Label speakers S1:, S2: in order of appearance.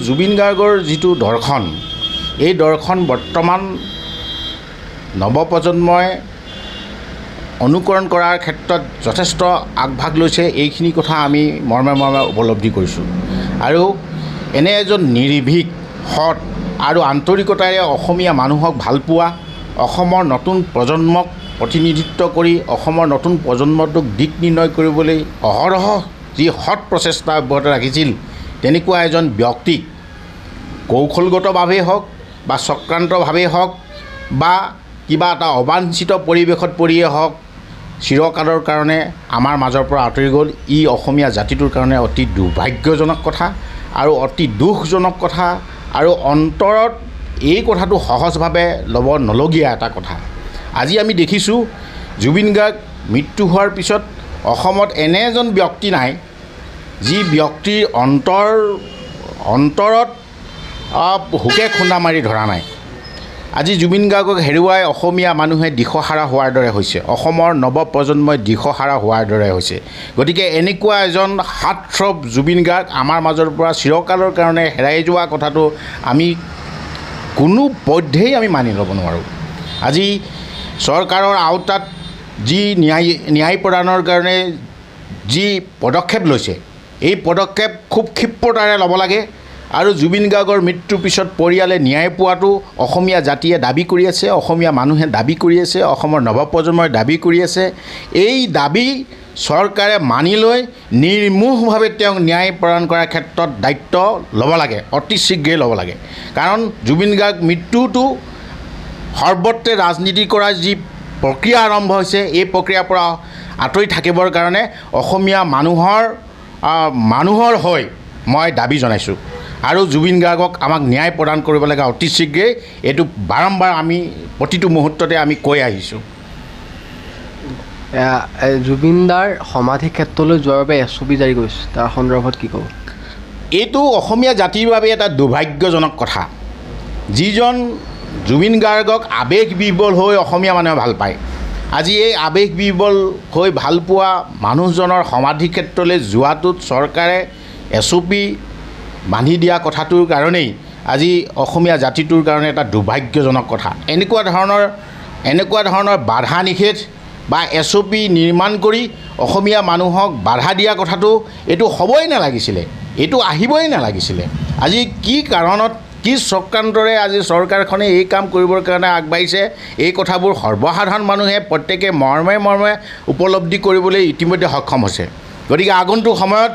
S1: জুবিন গাৰ্গৰ যিটো দৰ্শন এই দৰ্শন বৰ্তমান নৱপ্ৰজন্মই অনুকৰণ কৰাৰ ক্ষেত্ৰত যথেষ্ট আগভাগ লৈছে। এইখিনি কথা আমি মৰ্মে মৰ্মে উপলব্ধি কৰিছোঁ। আৰু এনে এজন নিৰ্ভীক সৎ আৰু আন্তৰিকতাৰে অসমীয়া মানুহক ভালপোৱা, অসমৰ নতুন প্ৰজন্মক প্ৰতিনিধিত্ব কৰি অসমৰ নতুন প্ৰজন্মটোক দিক নিৰ্ণয় কৰিবলৈ অহৰহ যি সৎ প্ৰচেষ্টা অব্যাহত ৰাখিছিল, তেনেকুৱা এজন ব্যক্তিক কৌশলগতভাৱেই হওক বা চক্ৰান্তভাৱেই হওক বা কিবা এটা অবাঞ্ছিত পৰিৱেশত পৰিয়েই হওক চিৰকালৰ কাৰণে আমাৰ মাজৰ পৰা আঁতৰি গ'ল। ই অসমীয়া জাতিটোৰ কাৰণে অতি দুৰ্ভাগ্যজনক কথা আৰু অতি দুখজনক কথা, আৰু অন্তৰত এই কথাটো সহজভাৱে ল'ব নলগীয়া এটা কথা। আজি আমি দেখিছোঁ জুবিন গাৰ্গ মৃত্যু হোৱাৰ পিছত অসমত এনে এজন ব্যক্তি নাই যি ব্যক্তিৰ অন্তৰত হুকে খুন্দা মাৰি ধৰা নাই। আজি জুবিন গাৰ্গক হেৰুৱাই অসমীয়া মানুহে দিশহাৰা হোৱাৰ দৰে হৈছে, অসমৰ নৱপ্ৰজন্মই দিশহাৰা হোৱাৰ দৰে হৈছে। গতিকে এনেকুৱা এজন হাৰ্টথ্ৰব জুবিন গাৰ্গ আমাৰ মাজৰ পৰা চিৰকালৰ কাৰণে হেৰাই যোৱা কথাটো আমি কোনো পধ্যেই আমি মানি ল'ব নোৱাৰোঁ। আজি চৰকাৰৰ আওতাত যি ন্যায় প্ৰদানৰ কাৰণে যি পদক্ষেপ লৈছে, এই পদক্ষেপ খুব ক্ষিপ্ৰতাৰে ল'ব লাগে। আৰু জুবিন গাৰ্গৰ মৃত্যুৰ পিছত পৰিয়ালে ন্যায় পোৱাটো অসমীয়া জাতিয়ে দাবী কৰি আছে, অসমীয়া মানুহে দাবী কৰি আছে, অসমৰ নৱপ্ৰজন্মই দাবী কৰি আছে। এই দাবী চৰকাৰে মানি লৈ নিৰ্মোহভাৱে তেওঁক ন্যায় প্ৰদান কৰাৰ ক্ষেত্ৰত দায়িত্ব ল'ব লাগে, অতি শীঘ্ৰেই ল'ব লাগে। কাৰণ জুবিন গাৰ্গ মৃত্যুটো সৰ্বত্ৰে ৰাজনীতি কৰাৰ যি প্ৰক্ৰিয়া আৰম্ভ হৈছে, এই প্ৰক্ৰিয়াৰ পৰা আঁতৰি থাকিবৰ কাৰণে অসমীয়া মানুহৰ হৈ মই দাবী জনাইছোঁ। আৰু জুবিন গাৰ্গক আমাক ন্যায় প্ৰদান কৰিব লাগে অতি শীঘ্ৰেই। এইটো বাৰম্বাৰ আমি প্ৰতিটো মুহূৰ্ততে আমি কৈ আহিছোঁ।
S2: জুবিন দাৰ সমাধি ক্ষেত্ৰলৈ যোৱাৰ বাবে SOP জাৰি কৰিছে, তাৰ সন্দৰ্ভত কি ক'ব?
S1: এইটো অসমীয়া জাতিৰ বাবে এটা দুৰ্ভাগ্যজনক কথা। যিজন জুবিন গাৰ্গক আৱেগবিহ্বল হৈ অসমীয়া মানুহে ভাল পায়, আজি এই আৱেগবিহ্বল হৈ ভালপোৱা মানুহজনৰ সমাধি ক্ষেত্ৰলৈ যোৱাটোত চৰকাৰে SOP বান্ধি দিয়া কথাটোৰ কাৰণেই আজি অসমীয়া জাতিটোৰ কাৰণে এটা দুৰ্ভাগ্যজনক কথা। এনেকুৱা ধৰণৰ বাধা নিষেধ বা SOP নিৰ্মাণ কৰি অসমীয়া মানুহক বাধা দিয়া কথাটো এইটো হ'বই নালাগিছিলে, এইটো আহিবই নালাগিছিলে। আজি কি কাৰণত, কি চক্ৰান্তৰে আজি চৰকাৰখনে এই কাম কৰিবৰ কাৰণে আগবাঢ়িছে, এই কথাবোৰ সৰ্বসাধাৰণ মানুহে প্ৰত্যেকে মৰ্মে মৰ্মে উপলব্ধি কৰিবলৈ ইতিমধ্যে সক্ষম হৈছে। গতিকে আগন্তুক সময়ত